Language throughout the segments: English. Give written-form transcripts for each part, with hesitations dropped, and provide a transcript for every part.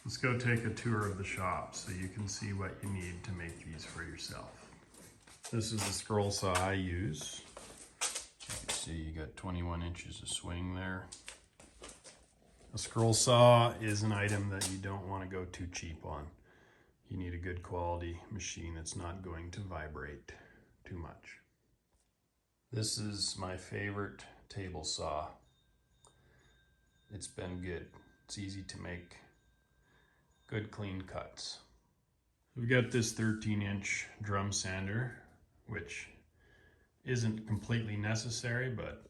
Let's go take a tour of the shop so you can see what you need to make these for yourself. This is the scroll saw I use. You can see you got 21 inches of swing there. A scroll saw is an item that you don't want to go too cheap on. You need a good quality machine that's not going to vibrate too much. This is my favorite table saw. It's been good. It's easy to make good clean cuts. We've got this 13-inch drum sander, which isn't completely necessary, but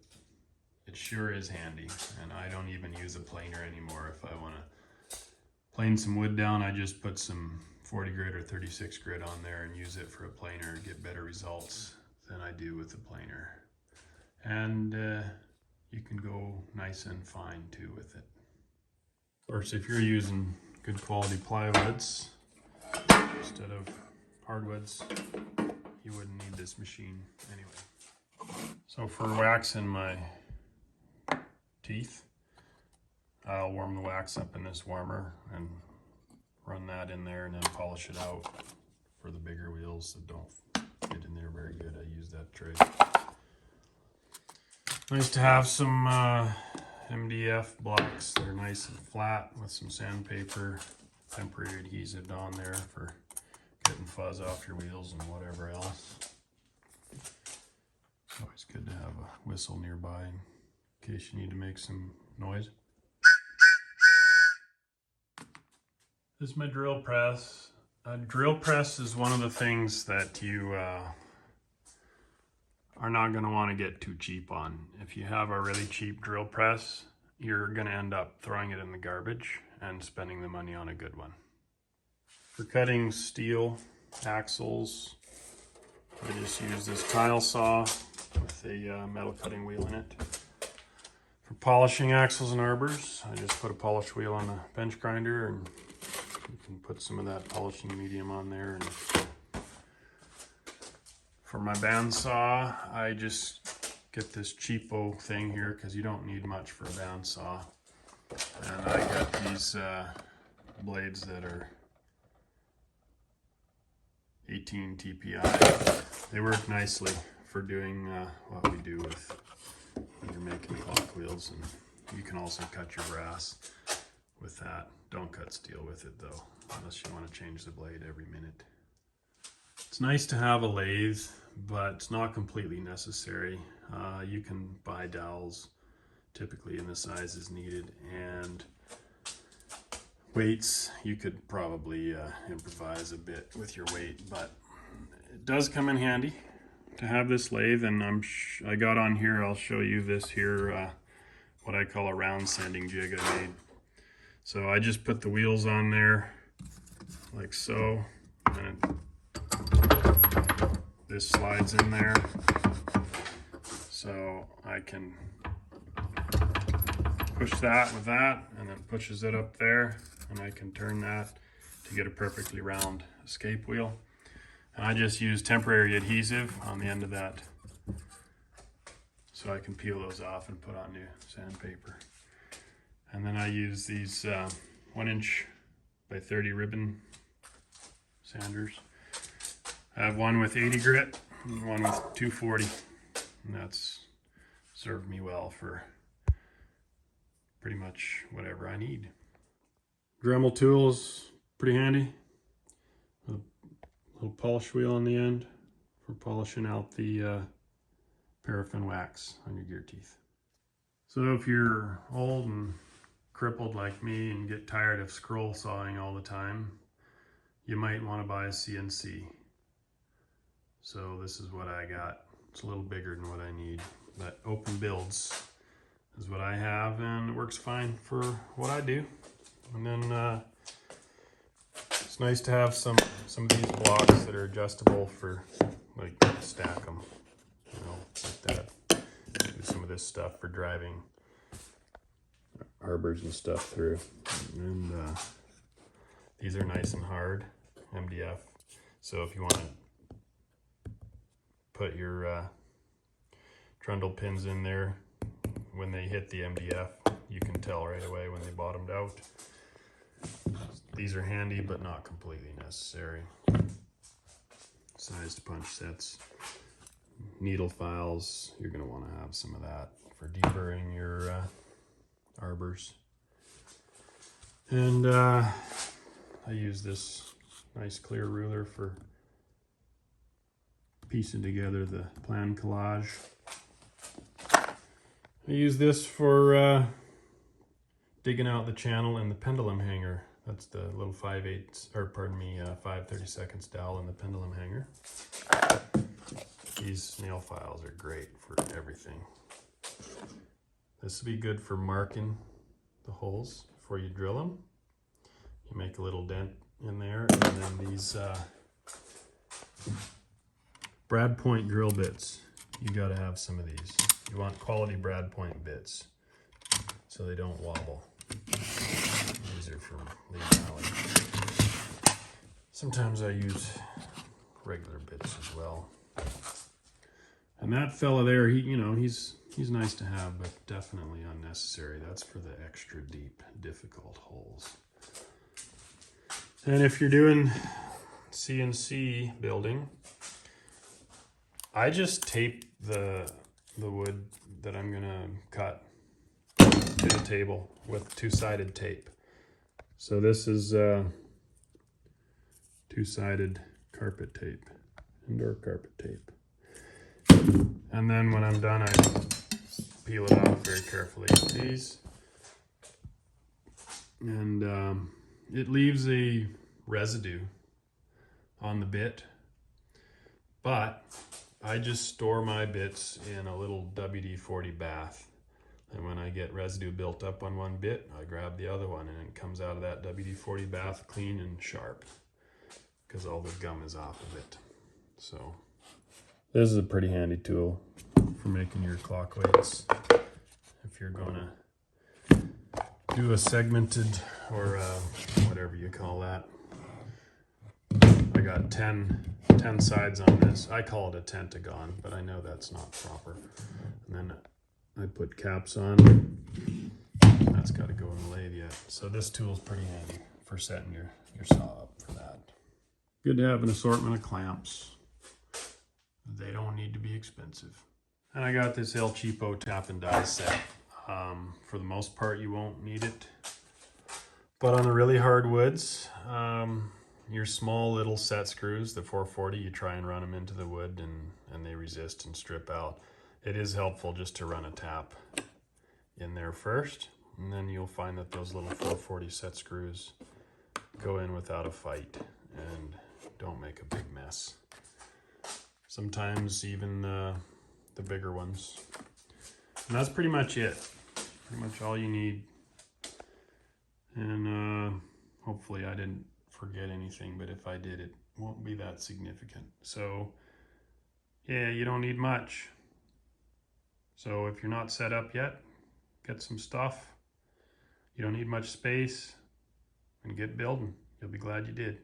it sure is handy. And I don't even use a planer anymore. If I want to plane some wood down, I just put some 40 grit or 36 grit on there and use it for a planer and get better results than I do with the planer. And you can go nice and fine too with it. Of course, if you're using good quality plywoods instead of hardwoods, you wouldn't need this machine anyway. So for waxing my teeth, I'll warm the wax up in this warmer and run that in there and then polish it out. For the bigger wheels that don't get in there very good, I use that tray. Nice to have some MDF blocks that are nice and flat with some sandpaper, temporary adhesive on there for getting fuzz off your wheels and whatever else. Always good to have a whistle nearby in case you need to make some noise. This is my drill press. A drill press is one of the things that you are not going to want to get too cheap on. If you have a really cheap drill press, you're going to end up throwing it in the garbage and spending the money on a good one. For cutting steel axles, I just use this tile saw with a metal cutting wheel in it. For polishing axles and arbors, I just put a polish wheel on a bench grinder and you can put some of that polishing medium on there. And for my bandsaw, I just get this cheapo thing here because you don't need much for a bandsaw. And I got these blades that are 18 TPI. They work nicely for doing what we do with when you're making clock wheels, and you can also cut your brass with that. Don't cut steel with it though, unless you want to change the blade every minute. It's nice to have a lathe, but it's not completely necessary. You can buy dowels typically in the sizes needed, and weights, you could probably improvise a bit with your weight, but it does come in handy to have this lathe. And I got on here, I'll show you this here, what I call a round sanding jig I made. So I just put the wheels on there like so, and this slides in there, so I can push that with that, and then pushes it up there, and I can turn that to get a perfectly round escape wheel. And I just use temporary adhesive on the end of that so I can peel those off and put on new sandpaper. And then I use these 1-inch by 30 ribbon sanders. I have one with 80 grit and one with 240, and that's served me well for pretty much whatever I need. Dremel tool is pretty handy. A little polish wheel on the end for polishing out the paraffin wax on your gear teeth. So if you're old and crippled like me and get tired of scroll sawing all the time, you might want to buy a CNC. So this is what I got. It's a little bigger than what I need, but open builds is what I have, and it works fine for what I do. And then it's nice to have some of these blocks that are adjustable for, like, stack them, you know, like that. Do some of this stuff for driving arbors and stuff through. And these are nice and hard, MDF. So if you want to put your trundle pins in there, when they hit the MDF, you can tell right away when they bottomed out. These are handy, but not completely necessary. Sized punch sets. Needle files, you're going to want to have some of that for deburring your arbors. And I use this nice clear ruler for piecing together the plan collage. I use this for digging out the channel in the pendulum hanger. That's the little 5/32 dowel in the pendulum hanger. These nail files are great for everything. This will be good for marking the holes before you drill them. You make a little dent in there, and then these brad point drill bits. You got to have some of these. You want quality brad point bits so they don't wobble. These are from Lee Valley. Sometimes I use regular bits as well. And that fella there, he's nice to have, but definitely unnecessary. That's for the extra deep, difficult holes. And if you're doing CNC building, I just tape the wood that I'm gonna cut to the table with two-sided tape. So this is two-sided carpet tape, indoor carpet tape. And then when I'm done, I peel it off very carefully with these. And it leaves a residue on the bit, but I just store my bits in a little WD-40 bath. And when I get residue built up on one bit, I grab the other one and it comes out of that WD-40 bath clean and sharp because all the gum is off of it. So this is a pretty handy tool for making your clock weights. If you're gonna do a segmented or whatever you call that. I got 10 sides on this. I call it a tentagon, but I know that's not proper. And then I put caps on. That's got to go in the lathe yet. So this tool's pretty handy for setting your saw up for that. Good to have an assortment of clamps. They don't need to be expensive. And I got this El Cheapo tap and die set. For the most part, you won't need it. But on the really hard woods, your small little set screws, the 440, you try and run them into the wood and they resist and strip out. It is helpful just to run a tap in there first, and then you'll find that those little 440 set screws go in without a fight and don't make a big mess. Sometimes even the bigger ones. And that's pretty much it. Pretty much all you need. And hopefully I didn't forget anything, but if I did, it won't be that significant. So yeah, you don't need much. So if you're not set up yet, get some stuff. You don't need much space, and get building. You'll be glad you did.